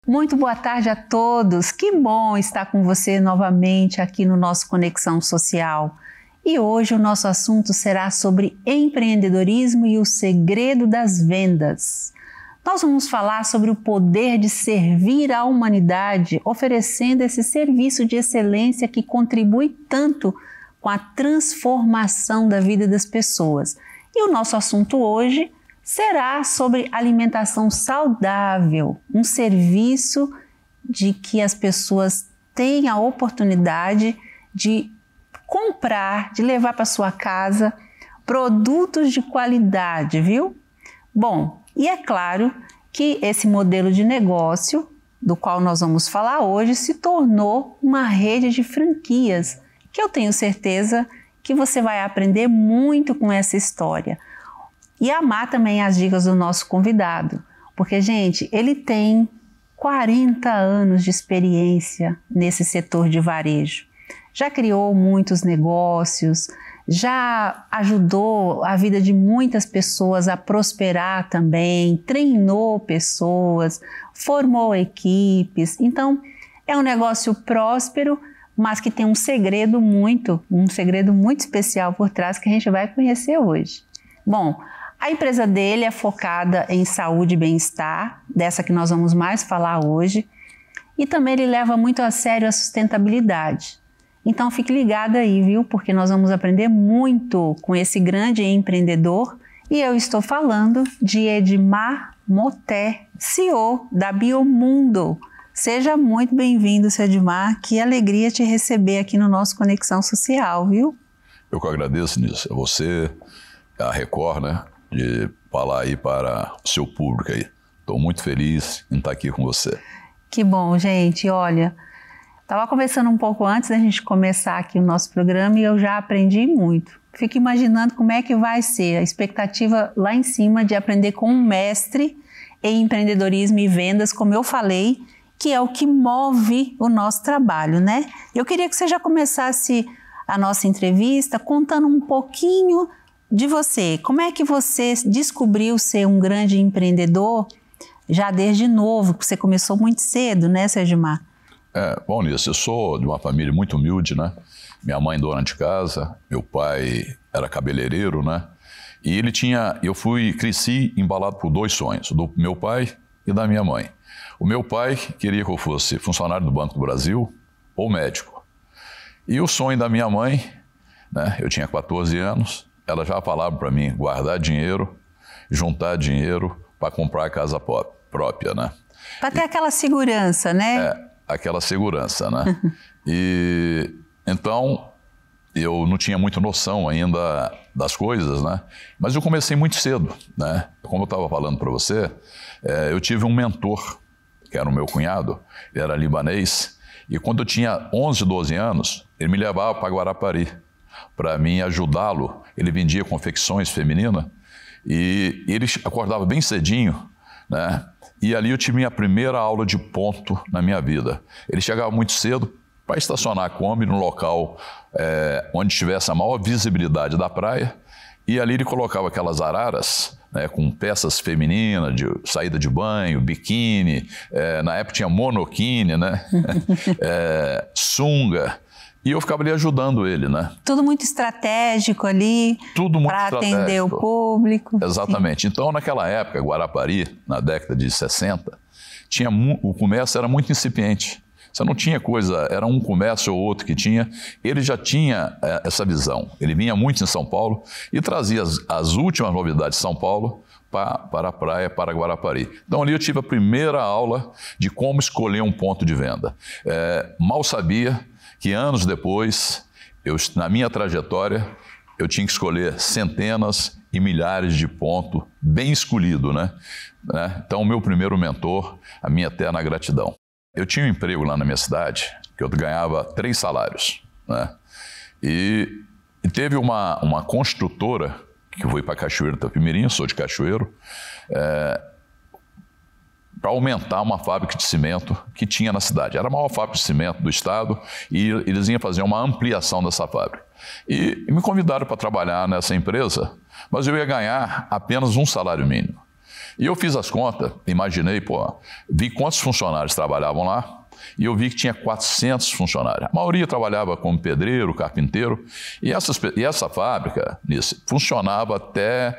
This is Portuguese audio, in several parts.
Muito boa tarde a todos, que bom estar com você novamente aqui no nosso Conexão Social. E hoje o nosso assunto será sobre empreendedorismo e o segredo das vendas. Nós vamos falar sobre o poder de servir à humanidade, oferecendo esse serviço de excelência que contribui tanto com a transformação da vida das pessoas. E o nosso assunto hoje será sobre alimentação saudável, um serviço de que as pessoas têm a oportunidade de comprar, de levar para sua casa produtos de qualidade, viu? Bom, e é claro que esse modelo de negócio, do qual nós vamos falar hoje, se tornou uma rede de franquias, que eu tenho certeza que você vai aprender muito com essa história. E amar também as dicas do nosso convidado, porque, gente, ele tem 40 anos de experiência nesse setor de varejo. Já criou muitos negócios, já ajudou a vida de muitas pessoas a prosperar também, treinou pessoas, formou equipes. Então, é um negócio próspero, mas que tem um segredo muito especial por trás que a gente vai conhecer hoje. Bom, a empresa dele é focada em saúde e bem-estar, dessa que nós vamos mais falar hoje, e também ele leva muito a sério a sustentabilidade. Então fique ligado aí, viu? Porque nós vamos aprender muito com esse grande empreendedor e eu estou falando de Edmar Moté, CEO da Biomundo. Seja muito bem-vindo, seu Edmar, que alegria te receber aqui no nosso Conexão Social, viu? Eu que agradeço, Nilce, a você, a Record, né? De falar aí para o seu público aí. Estou muito feliz em estar aqui com você. Que bom, gente. Olha, estava conversando um pouco antes da gente começar aqui o nosso programa e eu já aprendi muito. Fico imaginando como é que vai ser a expectativa lá em cima de aprender com um mestre em empreendedorismo e vendas, como eu falei, que é o que move o nosso trabalho, né? Eu queria que você já começasse a nossa entrevista contando um pouquinho de você. Como é que você descobriu ser um grande empreendedor já desde novo, que você começou muito cedo, né, seu Edmar? Bom, Nilce, eu sou de uma família muito humilde, né? Minha mãe dona de casa, meu pai era cabeleireiro, né? E cresci embalado por dois sonhos, do meu pai e da minha mãe. O meu pai queria que eu fosse funcionário do Banco do Brasil ou médico. E o sonho da minha mãe, né? Eu tinha 14 anos, ela já falava para mim guardar dinheiro, juntar dinheiro para comprar a casa própria, né? Para ter aquela segurança, né? Aquela segurança, né? E então eu não tinha muita noção ainda das coisas, né? Mas eu comecei muito cedo, né? Como eu estava falando para você, eu tive um mentor, que era o meu cunhado, ele era libanês, e quando eu tinha 11, 12 anos, ele me levava para Guarapari, para mim ajudá-lo. Ele vendia confecções femininas e ele acordava bem cedinho, né? E ali eu tive minha primeira aula de ponto na minha vida. Ele chegava muito cedo para estacionar a Kombi no local onde tivesse a maior visibilidade da praia, e ali ele colocava aquelas araras, né, com peças femininas, de saída de banho, biquíni, na época tinha monoquine, né? Sunga. E eu ficava ali ajudando ele, né? Tudo muito estratégico ali, para atender o público. Exatamente. Sim. Então, naquela época, Guarapari, na década de 60, o comércio era muito incipiente. Você não tinha coisa, era um comércio ou outro que tinha. Ele já tinha essa visão. Ele vinha muito em São Paulo e trazia as últimas novidades de São Paulo para a praia, para Guarapari. Então, ali eu tive a primeira aula de como escolher um ponto de venda. Mal sabia que anos depois, na minha trajetória, eu tinha que escolher centenas e milhares de pontos bem escolhido, né? Então, o meu primeiro mentor, a minha eterna gratidão. Eu tinha um emprego lá na minha cidade, que eu ganhava 3 salários, né? E teve uma construtora, que foi para Cachoeiro do Itapemirim, eu sou de Cachoeiro, para aumentar uma fábrica de cimento que tinha na cidade. Era a maior fábrica de cimento do estado e eles iam fazer uma ampliação dessa fábrica. E me convidaram para trabalhar nessa empresa, mas eu ia ganhar apenas um salário mínimo. E eu fiz as contas, imaginei, vi quantos funcionários trabalhavam lá, e eu vi que tinha 400 funcionários. A maioria trabalhava como pedreiro, carpinteiro, e essa fábrica, Nice, funcionava até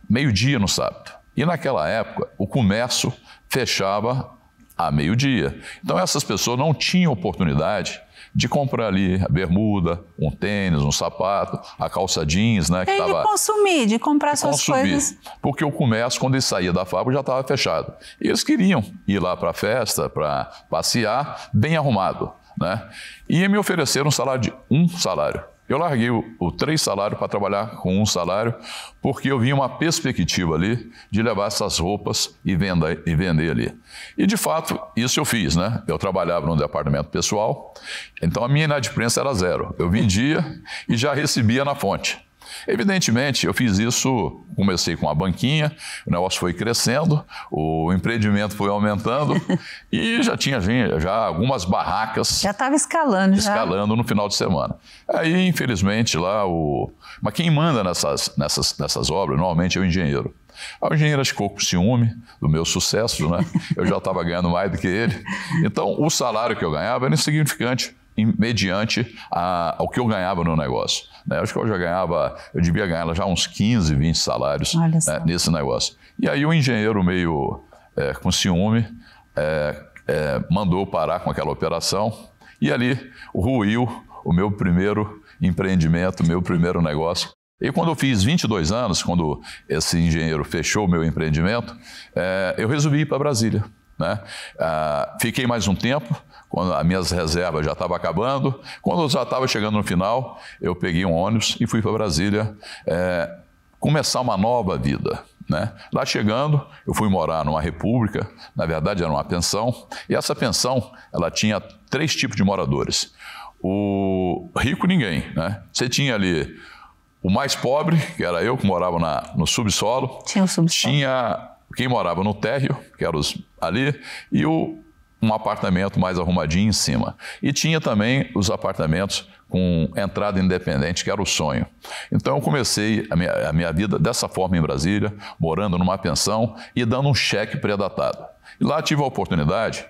meio-dia no sábado. E naquela época, o comércio fechava a meio-dia. Então essas pessoas não tinham oportunidade de comprar ali a bermuda, um tênis, um sapato, a calça jeans, né? De consumir, de comprar suas coisas. Porque o comércio, quando ele saía da fábrica, já estava fechado. E eles queriam ir lá para a festa, para passear, bem arrumado, né? E me ofereceram um salário de um salário. Eu larguei o 3 salários para trabalhar com 1 salário, porque eu vi uma perspectiva ali de levar essas roupas e vender ali. E, de fato, isso eu fiz, né? Eu trabalhava no departamento pessoal, então a minha inadimplência era 0. Eu vendia e já recebia na fonte. Evidentemente, eu fiz isso, comecei com uma banquinha, o negócio foi crescendo, o empreendimento foi aumentando e já tinha algumas barracas. Já estava escalando. Escalando no final de semana. Aí, infelizmente, mas quem manda nessas obras, normalmente, é o engenheiro. O engenheiro ficou com ciúme do meu sucesso, né? Eu já estava ganhando mais do que ele. Então, o salário que eu ganhava era insignificante, mediante ao que eu ganhava no negócio. Né? Acho que eu devia ganhar já uns 15, 20 salários, né, nesse negócio. E aí o engenheiro meio com ciúme mandou parar com aquela operação e ali ruiu o meu primeiro empreendimento, o meu primeiro negócio. E quando eu fiz 22 anos, quando esse engenheiro fechou o meu empreendimento, eu resolvi ir para Brasília. Né? Fiquei mais um tempo, quando as minhas reservas já estavam acabando. Quando eu já estava chegando no final, eu peguei um ônibus e fui para Brasília começar uma nova vida. Né? Lá chegando, eu fui morar numa república, na verdade era uma pensão, e essa pensão ela tinha 3 tipos de moradores. O rico ninguém, né? Você tinha ali o mais pobre, que era eu, que morava no subsolo. Tinha o subsolo. Tinha quem morava no térreo, que eram ali, e um apartamento mais arrumadinho em cima. E tinha também os apartamentos com entrada independente, que era o sonho. Então eu comecei a minha vida dessa forma em Brasília, morando numa pensão e dando um cheque pré-datado. E lá tive a oportunidade,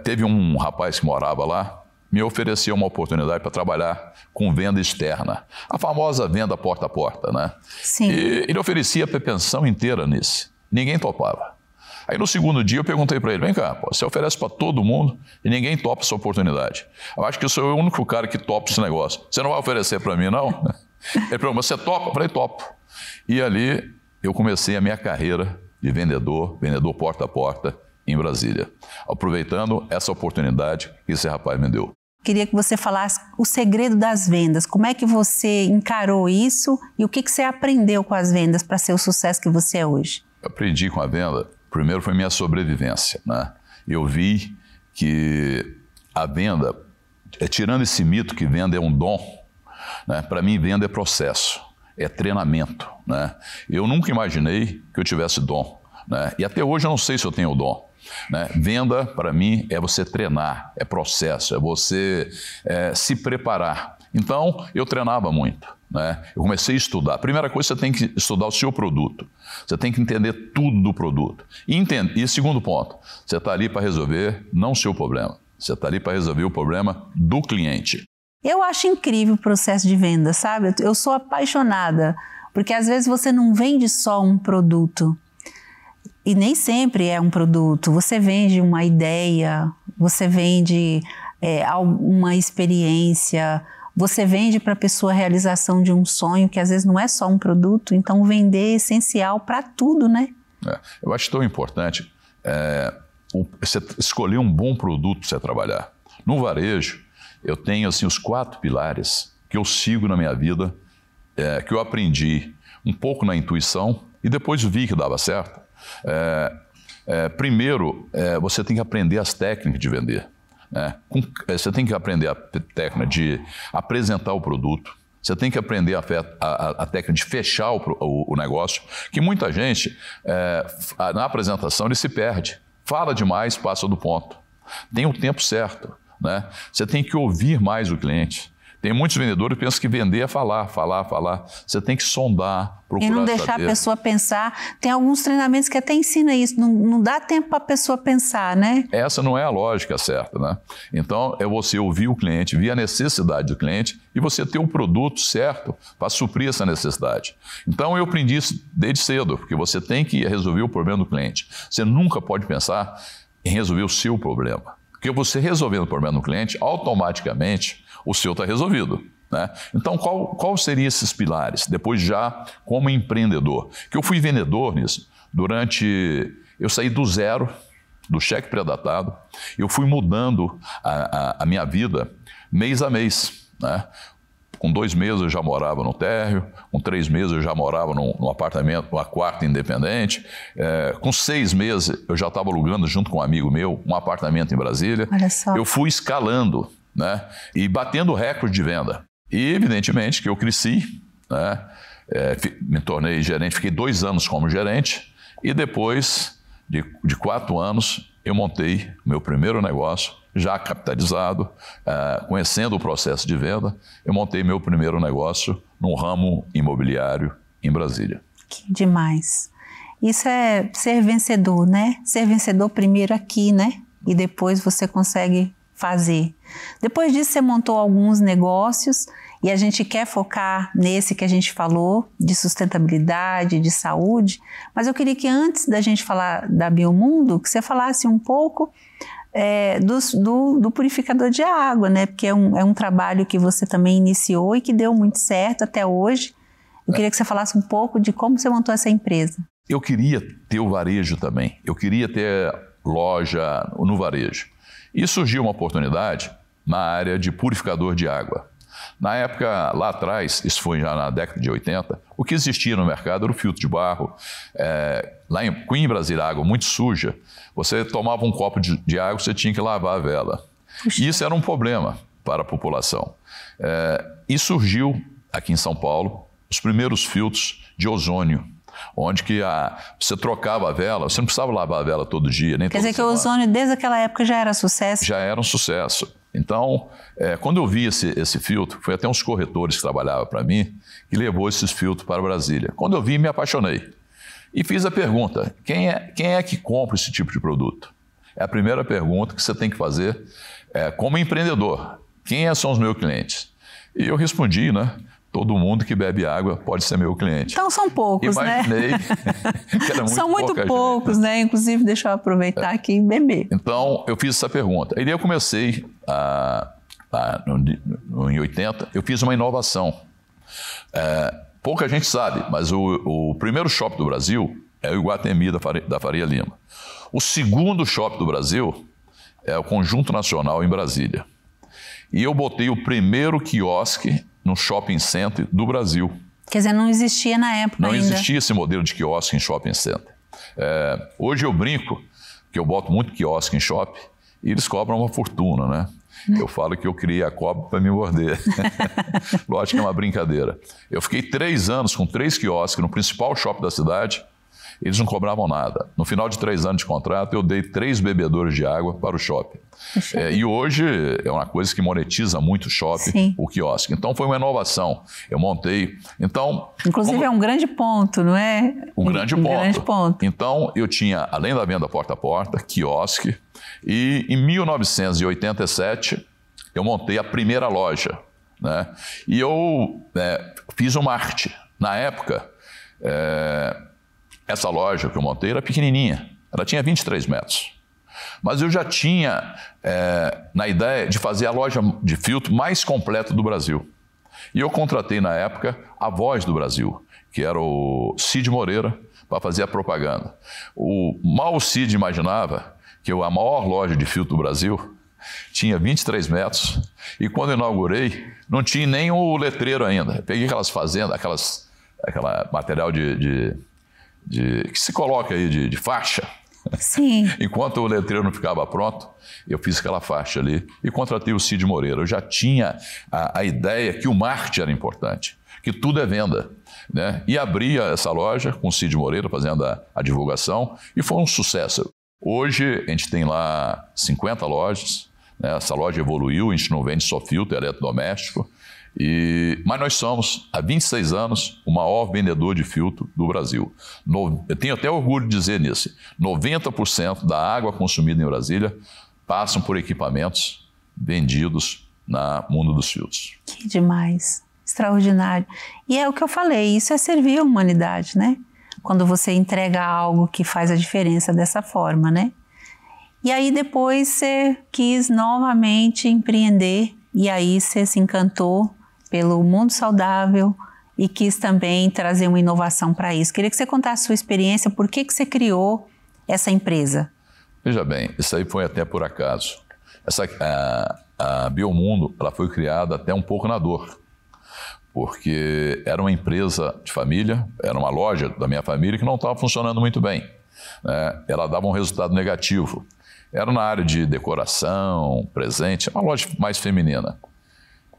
teve um rapaz que morava lá, me ofereceu uma oportunidade para trabalhar com venda externa. A famosa venda porta a porta, né? Sim. E ele oferecia a pensão inteira nisso. Ninguém topava. Aí no segundo dia eu perguntei para ele, vem cá, você oferece para todo mundo e ninguém topa essa oportunidade. Eu acho que eu sou o único cara que topa esse negócio. Você não vai oferecer para mim, não? Ele perguntou, você topa? Eu falei, topo. E ali eu comecei a minha carreira de vendedor porta a porta em Brasília, aproveitando essa oportunidade que esse rapaz me deu. Queria que você falasse o segredo das vendas. Como é que você encarou isso e o que você aprendeu com as vendas para ser o sucesso que você é hoje? Eu aprendi com a venda, primeiro foi minha sobrevivência, né? Eu vi que a venda, tirando esse mito que venda é um dom, né? Para mim venda é processo, é treinamento, né? Eu nunca imaginei que eu tivesse dom, né? E até hoje eu não sei se eu tenho o dom. Né? Venda, para mim, é você treinar, é processo, é você se preparar. Então, eu treinava muito. Né? Eu comecei a estudar. A primeira coisa, você tem que estudar o seu produto. Você tem que entender tudo do produto. E segundo ponto, você está ali para resolver não o seu problema. Você está ali para resolver o problema do cliente. Eu acho incrível o processo de venda, sabe? Eu sou apaixonada, porque às vezes você não vende só um produto. E nem sempre é um produto. Você vende uma ideia, você vende uma experiência, você vende para a pessoa a realização de um sonho, que às vezes não é só um produto. Então, vender é essencial para tudo, né? Eu acho tão importante você escolher um bom produto para você trabalhar. No varejo, eu tenho assim, os 4 pilares que eu sigo na minha vida, que eu aprendi um pouco na intuição e depois vi que dava certo. Primeiro, você tem que aprender as técnicas de vender. Né? Você tem que aprender a técnica de apresentar o produto. Você tem que aprender a técnica de fechar o negócio, que muita gente, na apresentação, ele se perde. Fala demais, passa do ponto. Tem o tempo certo. Né? Você tem que ouvir mais o cliente. Tem muitos vendedores que pensam que vender é falar, falar, falar. Você tem que sondar, procurar e não deixar saber. A pessoa pensar. Tem alguns treinamentos que até ensina isso, não dá tempo para a pessoa pensar, né? Essa não é a lógica certa, né? Então, é você ouvir o cliente, ver a necessidade do cliente e você ter o produto certo para suprir essa necessidade. Então, eu aprendi isso desde cedo, porque você tem que resolver o problema do cliente. Você nunca pode pensar em resolver o seu problema. Porque você resolvendo o problema do cliente, automaticamente o seu está resolvido, né? Então, qual seriam esses pilares? Depois já como empreendedor. Que eu fui vendedor nisso. Eu saí do zero, do cheque pré-datado, eu fui mudando a minha vida mês a mês, né? Com 2 meses eu já morava no térreo, com 3 meses eu já morava num apartamento, numa quarta independente, com 6 meses eu já estava alugando junto com um amigo meu um apartamento em Brasília. Olha só. Eu fui escalando, né? E batendo recorde de venda. E evidentemente que eu cresci, né? Me tornei gerente, fiquei 2 anos como gerente e depois de 4 anos eu montei meu primeiro negócio, já capitalizado, conhecendo o processo de venda, eu montei meu primeiro negócio num ramo imobiliário em Brasília. Que demais. Isso é ser vencedor, né? Ser vencedor primeiro aqui, né? E depois você consegue fazer. Depois disso você montou alguns negócios e a gente quer focar nesse que a gente falou, de sustentabilidade, de saúde, mas eu queria que antes da gente falar da Biomundo, que você falasse um pouco do purificador de água, né? Porque é um trabalho que você também iniciou e que deu muito certo até hoje. Eu queria que você falasse um pouco de como você montou essa empresa. Eu queria ter o varejo também. Eu queria ter loja no varejo. E surgiu uma oportunidade na área de purificador de água. Na época, lá atrás, isso foi já na década de 80, o que existia no mercado era o filtro de barro. Lá em Brasília, a água muito suja, você tomava um copo de água, você tinha que lavar a vela. E isso era um problema para a população. E surgiu, aqui em São Paulo, os primeiros filtros de ozônio, onde que você trocava a vela, você não precisava lavar a vela todo dia, nem Quer dizer que o ozônio, desde aquela época, já era sucesso? Já era um sucesso. Então, quando eu vi esse filtro, foi até uns corretores que trabalhavam para mim, que levou esses filtros para Brasília. Quando eu vi, me apaixonei. E fiz a pergunta, quem é que compra esse tipo de produto? É a primeira pergunta que você tem que fazer como empreendedor. Quem são os meus clientes? E eu respondi, né? Todo mundo que bebe água pode ser meu cliente. Então são poucos, Imaginei, né? que era muito são muito poucos, né? Inclusive, deixa eu aproveitar aqui e beber. Então, eu fiz essa pergunta. E daí eu comecei, em 80, eu fiz uma inovação. Pouca gente sabe, mas o primeiro shopping do Brasil é o Iguatemi da Faria Lima. O segundo shopping do Brasil é o Conjunto Nacional em Brasília. E eu botei o primeiro quiosque no shopping center do Brasil. Quer dizer, não existia na época ainda. Não existia esse modelo de quiosque em shopping center. Hoje eu brinco que eu boto muito quiosque em shopping e eles cobram uma fortuna, né? Eu falo que eu criei a cobra para me morder. Lógico que é uma brincadeira. Eu fiquei 3 anos com 3 quiosques no principal shopping da cidade, eles não cobravam nada. No final de 3 anos de contrato, eu dei 3 bebedores de água para o shopping. E hoje é uma coisa que monetiza muito o shopping, sim, o quiosque. Então foi uma inovação. Eu montei. Então, inclusive é um grande ponto, não é? Um grande ponto. Então eu tinha, além da venda porta a porta, quiosque. E em 1987 eu montei a primeira loja, né? E eu fiz um marketing. Na época, essa loja que eu montei era pequenininha. Ela tinha 23 metros. Mas eu já tinha na ideia de fazer a loja de filtro mais completa do Brasil. E eu contratei na época a Voz do Brasil, que era o Cid Moreira, para fazer a propaganda. Mal o Cid imaginava que a maior loja de filtro do Brasil tinha 23 metros e quando eu inaugurei não tinha nem o letreiro ainda. Eu peguei aquelas fazendas, aquela material que se coloca aí de faixa. Sim. Enquanto o letreiro não ficava pronto, eu fiz aquela faixa ali e contratei o Cid Moreira. Eu já tinha a ideia que o marketing era importante, que tudo é venda, né? E abria essa loja com o Cid Moreira fazendo a divulgação e foi um sucesso. Hoje a gente tem lá 50 lojas, né? Essa loja evoluiu, a gente não vende só filtro, eletrodoméstico. Mas nós somos, há 26 anos, o maior vendedor de filtro do Brasil. Eu tenho até orgulho de dizer nisso. 90% da água consumida em Brasília passam por equipamentos vendidos no mundo dos filtros. Que demais, extraordinário. E é o que eu falei, isso é servir a humanidade, né? Quando você entrega algo que faz a diferença dessa forma, né? E aí depois você quis novamente empreender e aí você se encantou pelo mundo saudável e quis também trazer uma inovação para isso. Queria que você contasse a sua experiência, por que você criou essa empresa? Veja bem, isso aí foi até por acaso. A Biomundo, ela foi criada até um pouco na dor, porque era uma empresa de família, era uma loja da minha família que não estava funcionando muito bem, né? Ela dava um resultado negativo. Era na área de decoração, presente, uma loja mais feminina.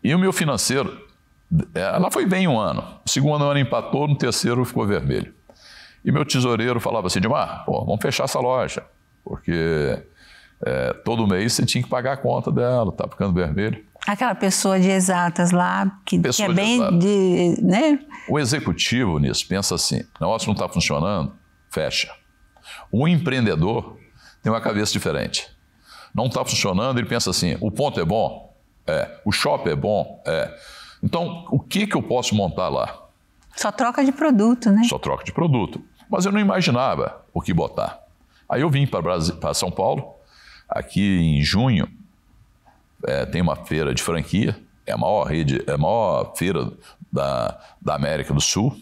E o meu financeiro, ela foi bem um ano. O segundo ano empatou, no terceiro ficou vermelho. E meu tesoureiro falava assim, Edmar, vamos fechar essa loja, porque todo mês você tinha que pagar a conta dela, tá ficando vermelho. Aquela pessoa de exatas lá, que é bem né? O executivo nisso pensa assim, o negócio não está funcionando, fecha. O empreendedor tem uma cabeça diferente. Não está funcionando, ele pensa assim, o ponto é bom? O shopping é bom? Então, o que eu posso montar lá? Só troca de produto, né? Só troca de produto. Mas eu não imaginava o que botar. Aí eu vim para São Paulo, aqui em junho, tem uma feira de franquia, é a maior feira da América do Sul.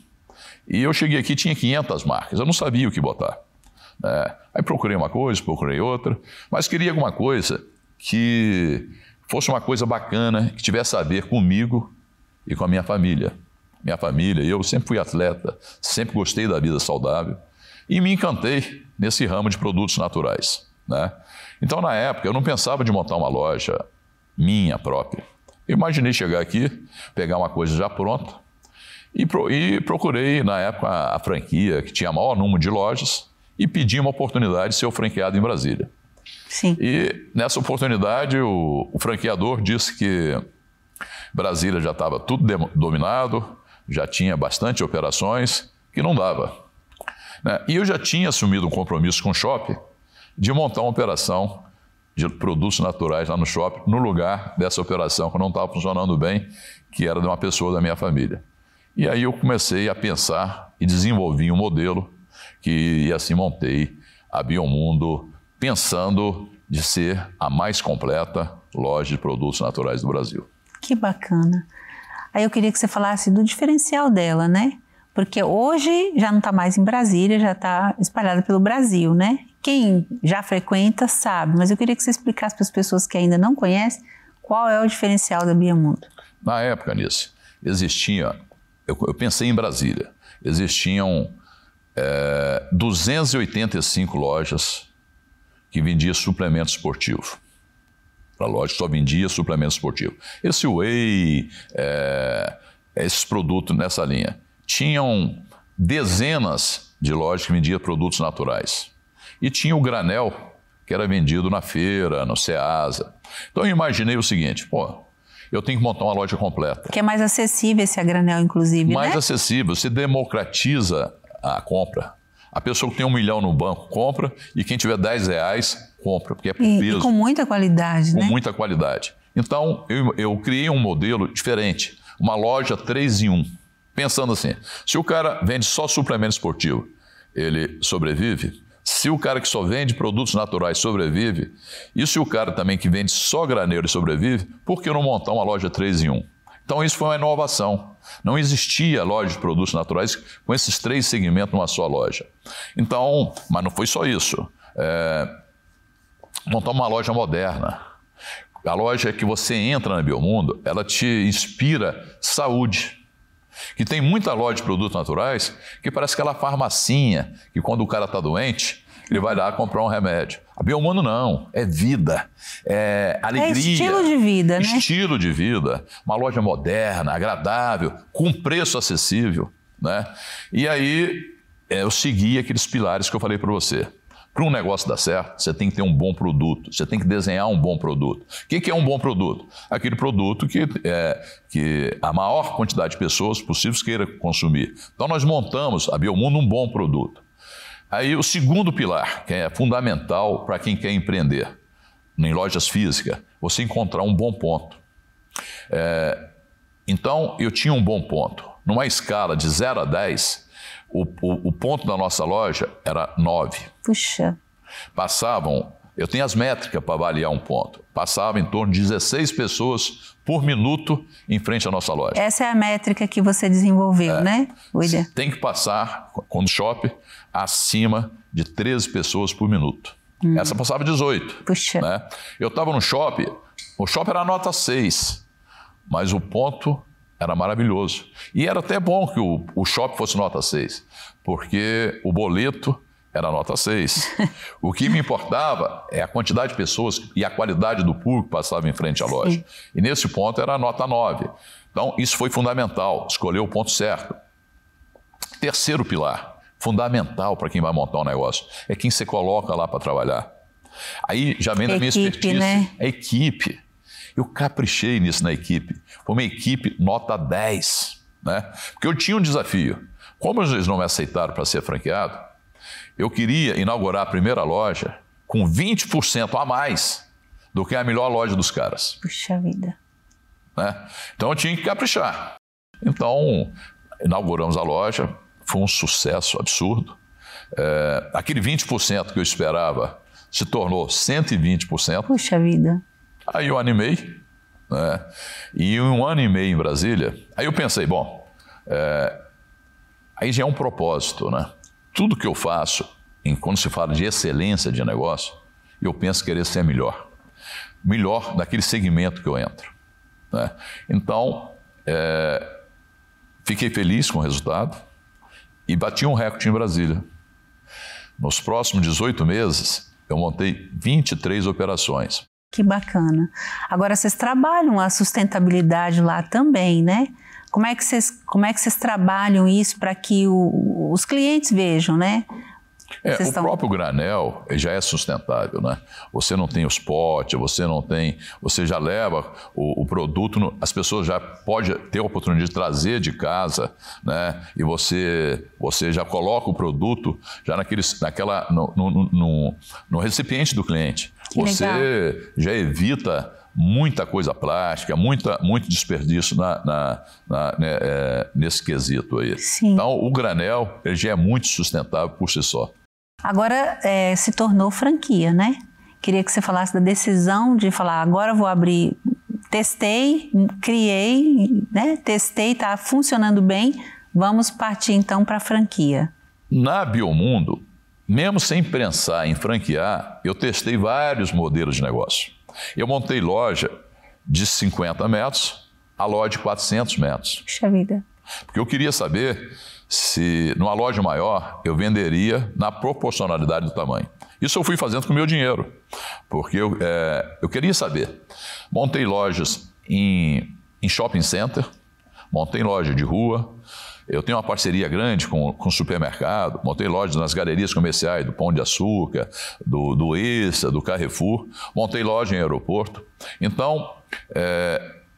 E eu cheguei aqui, tinha 500 marcas, eu não sabia o que botar. Aí procurei uma coisa, procurei outra, mas queria alguma coisa que fosse uma coisa bacana, que tivesse a ver comigo e com a minha família. Minha família, eu sempre fui atleta, sempre gostei da vida saudável e me encantei nesse ramo de produtos naturais, né? Então, na época, eu não pensava de montar uma loja minha própria. Eu imaginei chegar aqui, pegar uma coisa já pronta e procurei, na época, a franquia, que tinha maior número de lojas, e pedi uma oportunidade de ser o franqueado em Brasília. Sim. E nessa oportunidade o franqueador disse que Brasília já estava tudo dominado, já tinha bastante operações, que não dava, né? E eu já tinha assumido um compromisso com o shopping de montar uma operação de produtos naturais lá no shopping, no lugar dessa operação que não estava funcionando bem, que era de uma pessoa da minha família. E aí eu comecei a pensar e desenvolvi um modelo e assim montei a Biomundo, pensando de ser a mais completa loja de produtos naturais do Brasil. Que bacana. Aí eu queria que você falasse do diferencial dela, né? Porque hoje já não está mais em Brasília, já está espalhada pelo Brasil, né? Quem já frequenta sabe, mas eu queria que você explicasse para as pessoas que ainda não conhecem qual é o diferencial da Biomundo. Na época, nisso, existia, eu pensei em Brasília, existiam 285 lojas que vendiam suplemento esportivo. A loja só vendia suplemento esportivo. Esse whey, esses produtos nessa linha. Tinham dezenas de lojas que vendiam produtos naturais. E tinha o granel, que era vendido na feira, no Ceasa. Então eu imaginei o seguinte, eu tenho que montar uma loja completa. Que é mais acessível esse a granel, inclusive, né? Mais acessível, você democratiza a compra. A pessoa que tem 1 milhão no banco compra e quem tiver 10 reais compra, porque é por peso. E com muita qualidade, né? Com muita qualidade. Então, eu criei um modelo diferente, uma loja 3 em 1. Pensando assim, se o cara vende só suplemento esportivo, ele sobrevive. Se o cara que só vende produtos naturais sobrevive, e se o cara também que vende só graneiro sobrevive, por que não montar uma loja 3 em 1? Então isso foi uma inovação. Não existia loja de produtos naturais com esses 3 segmentos numa só loja. Então, mas não foi só isso. Montar uma loja moderna. A loja que você entra na Biomundo, ela te inspira saúde. Que tem muita loja de produtos naturais que parece aquela farmacinha que quando o cara está doente, ele vai lá comprar um remédio. A Biomundo não, é vida, é alegria. É estilo de vida, né? Estilo de vida, uma loja moderna, agradável, com preço acessível, né? E aí eu segui aqueles pilares que eu falei para você. Para um negócio dar certo, você tem que ter um bom produto, você tem que desenhar um bom produto. O que é um bom produto? Aquele produto que a maior quantidade de pessoas possíveis queira consumir. Então nós montamos a Biomundo um bom produto. Aí o segundo pilar, que é fundamental para quem quer empreender em lojas físicas, você encontrar um bom ponto. Então eu tinha um bom ponto. Numa escala de 0 a 10, o ponto da nossa loja era 9. Puxa. Eu tenho as métricas para avaliar um ponto. Passava em torno de 16 pessoas por minuto em frente à nossa loja. Essa é a métrica que você desenvolveu, né, William? Tem que passar, quando shopping, acima de 13 pessoas por minuto. Essa passava 18. Puxa. Né? Eu estava no shopping, o shopping era nota 6, mas o ponto era maravilhoso. E era até bom que o shopping fosse nota 6, porque o boleto era nota 6. O que me importava é a quantidade de pessoas e a qualidade do público que passava em frente à loja. Sim. E nesse ponto era nota 9. Então, isso foi fundamental, escolher o ponto certo. Terceiro pilar, fundamental para quem vai montar um negócio, é quem você coloca lá para trabalhar. Aí já vem da minha expertise, né? A equipe. Eu caprichei nisso na equipe. Foi uma equipe nota 10, né? Porque eu tinha um desafio. Como eles não me aceitaram para ser franqueado, eu queria inaugurar a primeira loja com 20% a mais do que a melhor loja dos caras. Puxa vida. Né? Então eu tinha que caprichar. Então, inauguramos a loja, foi um sucesso absurdo. Aquele 20% que eu esperava se tornou 120%. Puxa vida. Aí eu animei, né? E 1 ano e meio em Brasília, aí eu pensei, bom, aí já é um propósito, né? Tudo que eu faço, quando se fala de excelência de negócio, eu penso querer ser melhor daquele segmento que eu entro, né? Então, fiquei feliz com o resultado e bati um recorde em Brasília. Nos próximos 18 meses, eu montei 23 operações. Que bacana. Agora, vocês trabalham a sustentabilidade lá também, né? Como é que vocês trabalham isso para que os clientes vejam, né? O próprio granel já é sustentável, né? Você não tem os potes, você já leva o produto, as pessoas já podem ter a oportunidade de trazer de casa, né? E você já coloca o produto já no recipiente do cliente. Você já evita muita coisa plástica, muito desperdício nesse quesito aí. Sim. Então, o granel ele já é muito sustentável por si só. Agora se tornou franquia, né? Queria que você falasse da decisão de falar, agora vou abrir, testei, criei, né? Testei, está funcionando bem, vamos partir então para a franquia. Na Biomundo, mesmo sem pensar em franquear, eu testei vários modelos de negócio. Eu montei loja de 50 metros a loja de 400 metros. Puxa vida. Porque eu queria saber se numa loja maior eu venderia na proporcionalidade do tamanho. Isso eu fui fazendo com o meu dinheiro, porque eu queria saber. Montei lojas em shopping center, montei loja de rua, eu tenho uma parceria grande com supermercado, montei lojas nas galerias comerciais do Pão de Açúcar, do Extra, do Carrefour, montei loja em aeroporto. Então,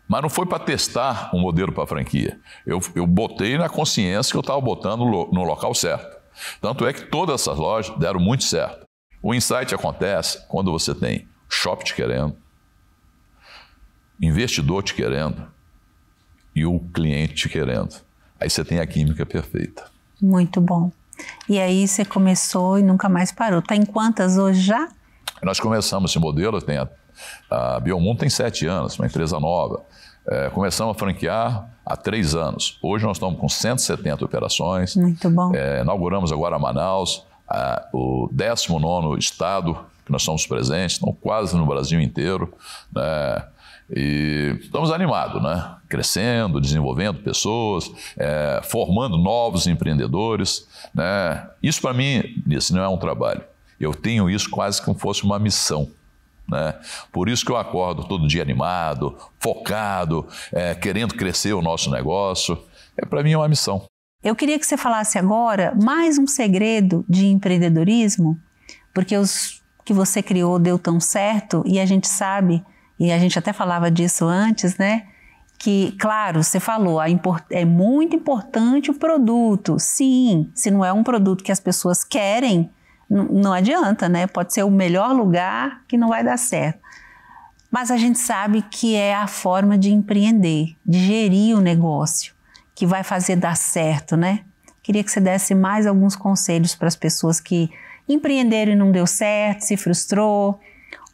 mas não foi para testar um modelo para franquia. Eu botei na consciência que eu estava botando no local certo. Tanto é que todas essas lojas deram muito certo. O insight acontece quando você tem shopping te querendo, investidor te querendo e o cliente te querendo. Aí você tem a química perfeita. Muito bom. E aí você começou e nunca mais parou. Está em quantas hoje já? Nós começamos esse modelo, a Biomundo tem 7 anos, uma empresa nova. Começamos a franquear há 3 anos. Hoje nós estamos com 170 operações. Muito bom. Inauguramos agora Manaus, o 19º estado que nós estamos presentes, estamos quase no Brasil inteiro, né? E estamos animados, né? Crescendo, desenvolvendo pessoas, formando novos empreendedores, né? Isso para mim, isso não é um trabalho. Eu tenho isso quase como fosse uma missão, né? Por isso que eu acordo todo dia animado, focado, querendo crescer o nosso negócio. Para mim é uma missão. Eu queria que você falasse agora mais um segredo de empreendedorismo porque os que você criou deu tão certo, e a gente sabe, e a gente até falava disso antes, né? Que, claro, você falou, é muito importante o produto. Sim, se não é um produto que as pessoas querem, não adianta, né? Pode ser o melhor lugar que não vai dar certo. Mas a gente sabe que é a forma de empreender, de gerir o negócio, que vai fazer dar certo, né? Queria que você desse mais alguns conselhos para as pessoas que empreenderam e não deu certo, se frustrou,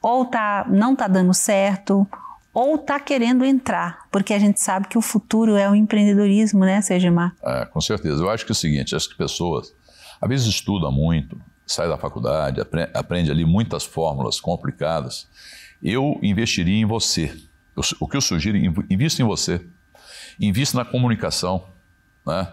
ou não está dando certo, ou está querendo entrar, porque a gente sabe que o futuro é o empreendedorismo, né, Sergimar? Com certeza. Eu acho que é o seguinte, as pessoas às vezes estudam muito, sai da faculdade, aprende ali muitas fórmulas complicadas. Eu investiria em você. O que eu sugiro, invista em você. Invista na comunicação, né?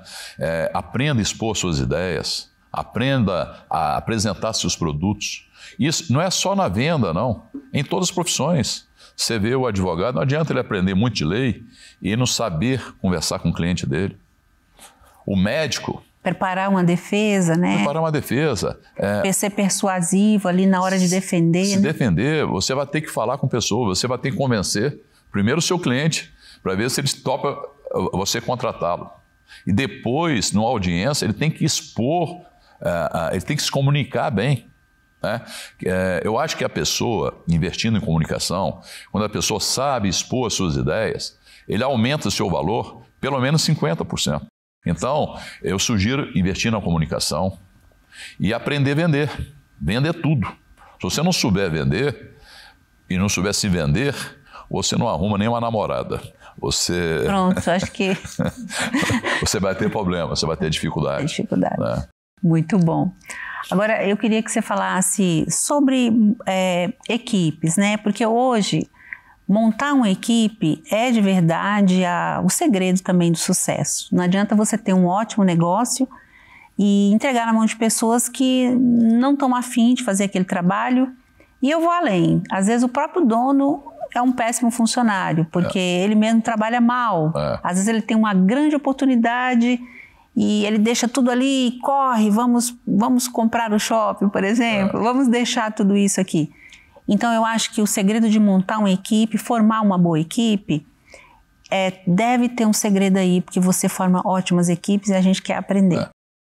Aprenda a expor suas ideias, aprenda a apresentar seus produtos. Isso não é só na venda, não. Em todas as profissões. Você vê o advogado, não adianta ele aprender muito de lei e não saber conversar com o cliente dele. O médico... Preparar uma defesa, né? Preparar uma defesa. Ser persuasivo ali na hora de defender. Se defender, você vai ter que falar com pessoas, você vai ter que convencer primeiro o seu cliente, para ver se ele topa você contratá-lo. E depois, numa audiência, ele tem que expor, ele tem que se comunicar bem. Né? Eu acho que a pessoa, investindo em comunicação, quando a pessoa sabe expor as suas ideias, ele aumenta o seu valor pelo menos 50%. Então, eu sugiro investir na comunicação e aprender a vender. Vender tudo. Se você não souber vender e não souber se vender, você não arruma nenhuma namorada. Pronto, acho que... Você vai ter problema, você vai ter dificuldade. Né? Muito bom. Agora, eu queria que você falasse sobre equipes, né? Porque hoje, montar uma equipe é de verdade o segredo também do sucesso. Não adianta você ter um ótimo negócio e entregar na mão de pessoas que não estão afim de fazer aquele trabalho. E eu vou além. Às vezes o próprio dono é um péssimo funcionário, porque ele mesmo trabalha mal. Às vezes ele tem uma grande oportunidade e ele deixa tudo ali e corre, vamos comprar o shopping, por exemplo, vamos deixar tudo isso aqui. Então eu acho que o segredo de montar uma equipe, formar uma boa equipe, deve ter um segredo aí, porque você forma ótimas equipes e a gente quer aprender.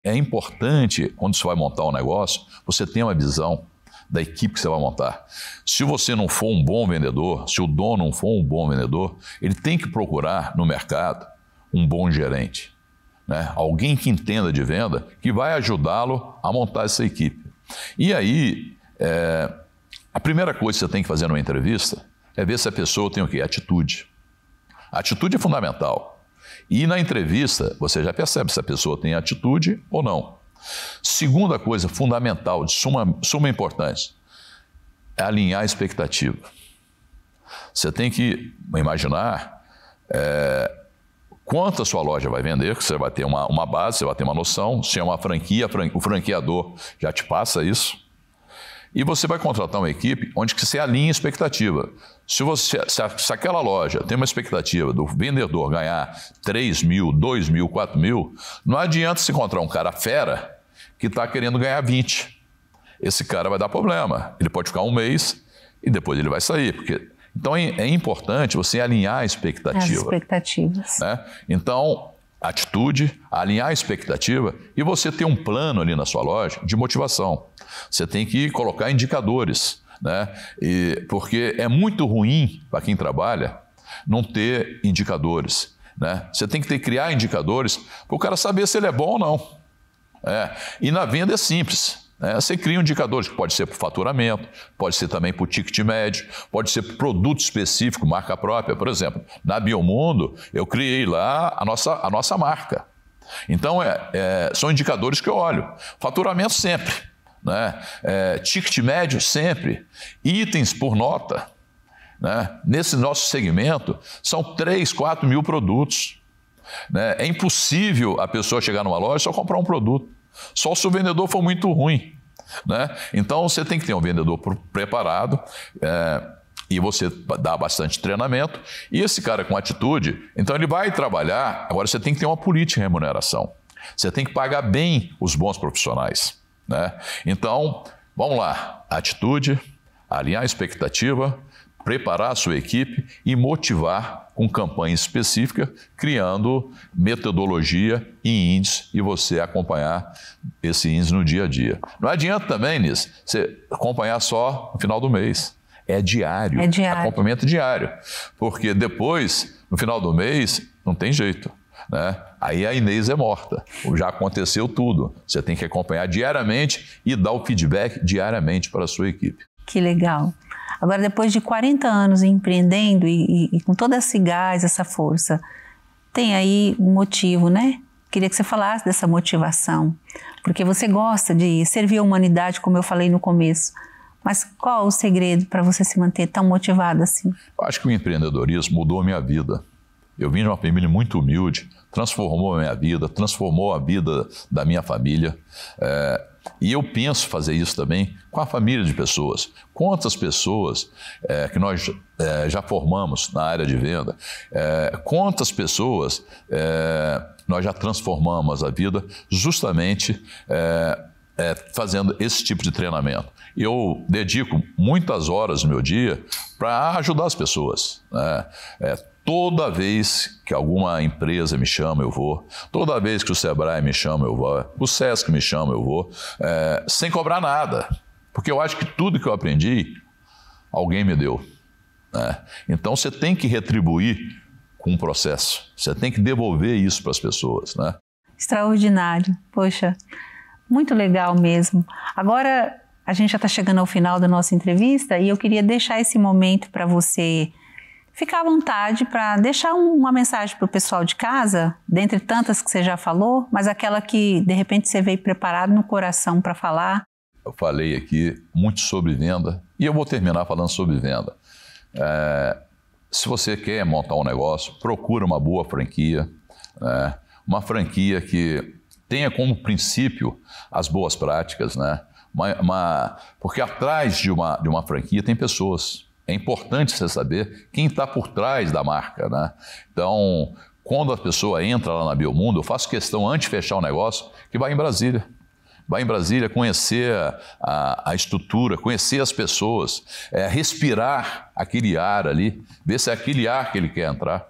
É importante, quando você vai montar um negócio, você ter uma visão da equipe que você vai montar. Se você não for um bom vendedor, se o dono não for um bom vendedor, ele tem que procurar no mercado um bom gerente, né? Alguém que entenda de venda, que vai ajudá-lo a montar essa equipe. E aí, a primeira coisa que você tem que fazer numa entrevista é ver se a pessoa tem o quê? Atitude. A atitude é fundamental. E na entrevista, você já percebe se a pessoa tem atitude ou não. Segunda coisa fundamental, de suma importância, é alinhar a expectativa. Você tem que imaginar quanto a sua loja vai vender, que você vai ter uma base, você vai ter uma noção. Se é uma franquia, o franqueador já te passa isso. E você vai contratar uma equipe onde que você alinha a expectativa. Se aquela loja tem uma expectativa do vendedor ganhar 3 mil, 2 mil, 4 mil, não adianta se encontrar um cara fera que está querendo ganhar 20. Esse cara vai dar problema. Ele pode ficar um mês e depois ele vai sair. Então é importante você alinhar a expectativa. As expectativas. Né? Então, atitude, alinhar a expectativa e você ter um plano ali na sua loja de motivação. Você tem que colocar indicadores, né? Porque é muito ruim para quem trabalha não ter indicadores, né? Você tem que criar indicadores para o cara saber se ele é bom ou não. E na venda é simples. Você cria indicadores que pode ser para o faturamento, pode ser também para o ticket médio, pode ser para produto específico, marca própria. Por exemplo, na Biomundo, eu criei lá a nossa marca. Então, são indicadores que eu olho. Faturamento sempre, né? Ticket médio sempre. Itens por nota. Né? Nesse nosso segmento, são 3, 4 mil produtos. Né? É impossível a pessoa chegar numa loja e só comprar um produto. Só se o vendedor for muito ruim. Né? Então, você tem que ter um vendedor preparado e você dá bastante treinamento. E esse cara com atitude, então ele vai trabalhar. Agora, você tem que ter uma política de remuneração. Você tem que pagar bem os bons profissionais. Né? Então, Vamos lá, atitude, alinhar a expectativa, preparar a sua equipe e motivar com campanha específica, criando metodologia e índice e você acompanhar esse índice no dia a dia. Não adianta também, Nis, você acompanhar só no final do mês. É diário, acompanhamento diário. Porque depois, no final do mês, não tem jeito, né? Aí a Inês é morta, já aconteceu tudo. Você tem que acompanhar diariamente e dar o feedback diariamente para a sua equipe. Que legal. Agora, depois de 40 anos empreendendo e com todo esse gás, essa força, tem aí um motivo, né? Queria que você falasse dessa motivação, porque você gosta de servir a humanidade, como eu falei no começo. Mas qual o segredo para você se manter tão motivado assim? Eu acho que o empreendedorismo mudou a minha vida. Eu vim de uma família muito humilde, transformou a minha vida, transformou a vida da minha família. E eu penso fazer isso também com a família de pessoas. Quantas pessoas que nós já formamos na área de venda, quantas pessoas nós já transformamos a vida justamente fazendo esse tipo de treinamento. Eu dedico muitas horas no meu dia para ajudar as pessoas, né? Toda vez que alguma empresa me chama, eu vou. Toda vez que o Sebrae me chama, eu vou. O Sesc me chama, eu vou. Sem cobrar nada. Porque eu acho que tudo que eu aprendi, alguém me deu, né? Então, você tem que retribuir com um processo. Você tem que devolver isso para as pessoas, né? Extraordinário. Poxa, muito legal mesmo. Agora, a gente já está chegando ao final da nossa entrevista e eu queria deixar esse momento para você ficar à vontade para deixar uma mensagem para o pessoal de casa, dentre tantas que você já falou, mas aquela que de repente você veio preparado no coração para falar. Eu falei aqui muito sobre venda e eu vou terminar falando sobre venda. Se você quer montar um negócio, procura uma boa franquia, né? Uma franquia que tenha como princípio as boas práticas, né? Porque atrás de uma franquia tem pessoas. É importante você saber quem está por trás da marca, né? Então, quando a pessoa entra lá na Biomundo, eu faço questão, antes de fechar o negócio, que vá em Brasília. Vai em Brasília conhecer a estrutura, conhecer as pessoas, respirar aquele ar ali, ver se é aquele ar que ele quer entrar,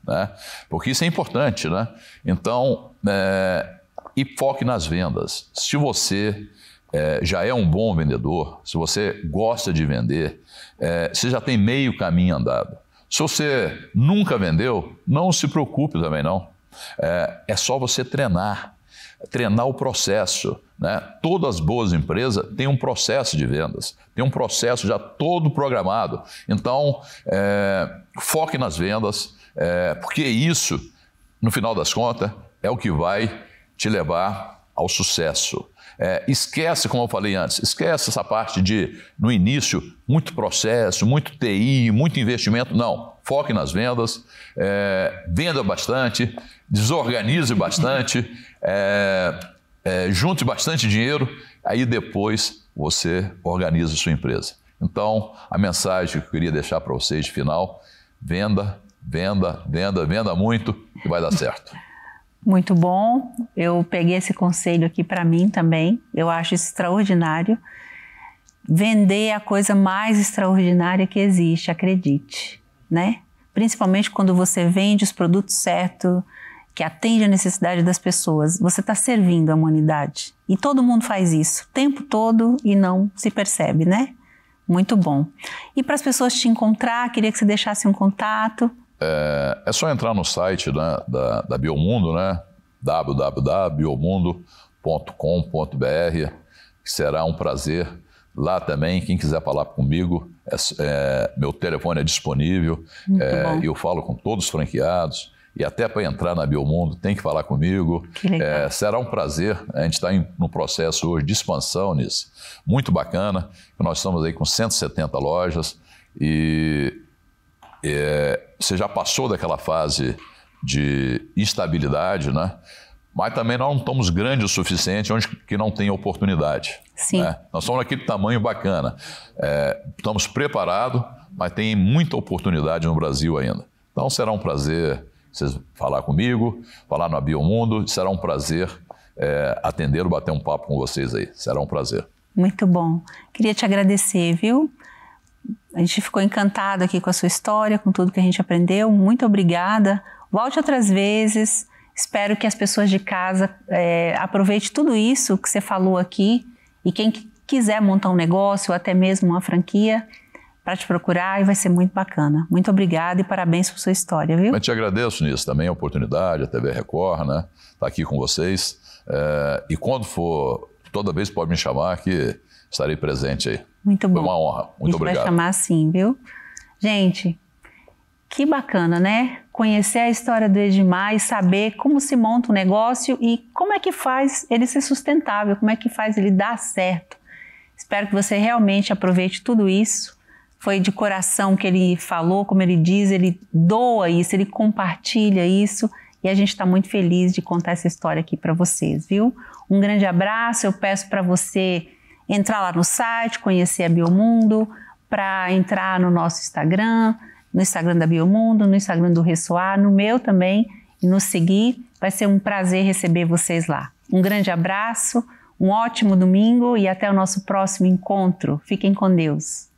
né? Porque isso é importante, né? Então, e foque nas vendas. Se você já é um bom vendedor, se você gosta de vender, você já tem meio caminho andado. Se você nunca vendeu, não se preocupe também não. É só você treinar o processo, né? Todas as boas empresas têm um processo de vendas, tem um processo já todo programado. Então, foque nas vendas, porque isso, no final das contas, é o que vai te levar ao sucesso. Esquece, como eu falei antes, esquece essa parte de, no início, muito processo, muito TI, muito investimento. Não, foque nas vendas, venda bastante, desorganize bastante, junte bastante dinheiro, aí depois você organiza a sua empresa. Então, a mensagem que eu queria deixar para vocês de final, venda, venda, venda, venda muito e vai dar certo. Muito bom, eu peguei esse conselho aqui para mim também, eu acho isso extraordinário. Vender é a coisa mais extraordinária que existe, acredite, né? Principalmente quando você vende os produtos certos, que atende a necessidade das pessoas, você está servindo a humanidade. E todo mundo faz isso, o tempo todo e não se percebe, né? Muito bom. E para as pessoas te encontrar, queria que você deixasse um contato. É só entrar no site, né, da Biomundo, né, www.biomundo.com.br, que será um prazer. Lá também, quem quiser falar comigo, meu telefone é disponível, eu falo com todos os franqueados, e até para entrar na Biomundo tem que falar comigo. Que legal. Será um prazer, a gente está no processo hoje de expansão nisso, muito bacana, nós estamos aí com 170 lojas e... você já passou daquela fase de instabilidade, né? Mas também nós não estamos grandes o suficiente onde que não tem oportunidade. Sim. Né? Nós somos naquele tamanho bacana. Estamos preparados, mas tem muita oportunidade no Brasil ainda. Então será um prazer vocês falar comigo, falar na Biomundo. Será um prazer atender, bater um papo com vocês aí. Será um prazer. Muito bom. Queria te agradecer, viu? A gente ficou encantado aqui com a sua história, com tudo que a gente aprendeu. Muito obrigada. Volte outras vezes. Espero que as pessoas de casa aproveitem tudo isso que você falou aqui. E quem quiser montar um negócio ou até mesmo uma franquia, para te procurar, e vai ser muito bacana. Muito obrigada e parabéns por sua história, viu? Eu te agradeço nisso também, a oportunidade, a TV Record, né? Tá aqui com vocês. E quando for, toda vez pode me chamar que estarei presente aí. Muito bom. Foi uma honra. Muito obrigado. A gente vai chamar sim, viu? Gente, que bacana, né? Conhecer a história do Edmar e saber como se monta um negócio e como é que faz ele ser sustentável, como é que faz ele dar certo. Espero que você realmente aproveite tudo isso. Foi de coração que ele falou, como ele diz, ele doa isso, ele compartilha isso e a gente está muito feliz de contar essa história aqui para vocês, viu? Um grande abraço, eu peço para você entrar lá no site, conhecer a Biomundo, para entrar no nosso Instagram, no Instagram da Biomundo, no Instagram do Ressoar, no meu também, e nos seguir. Vai ser um prazer receber vocês lá. Um grande abraço, um ótimo domingo e até o nosso próximo encontro. Fiquem com Deus.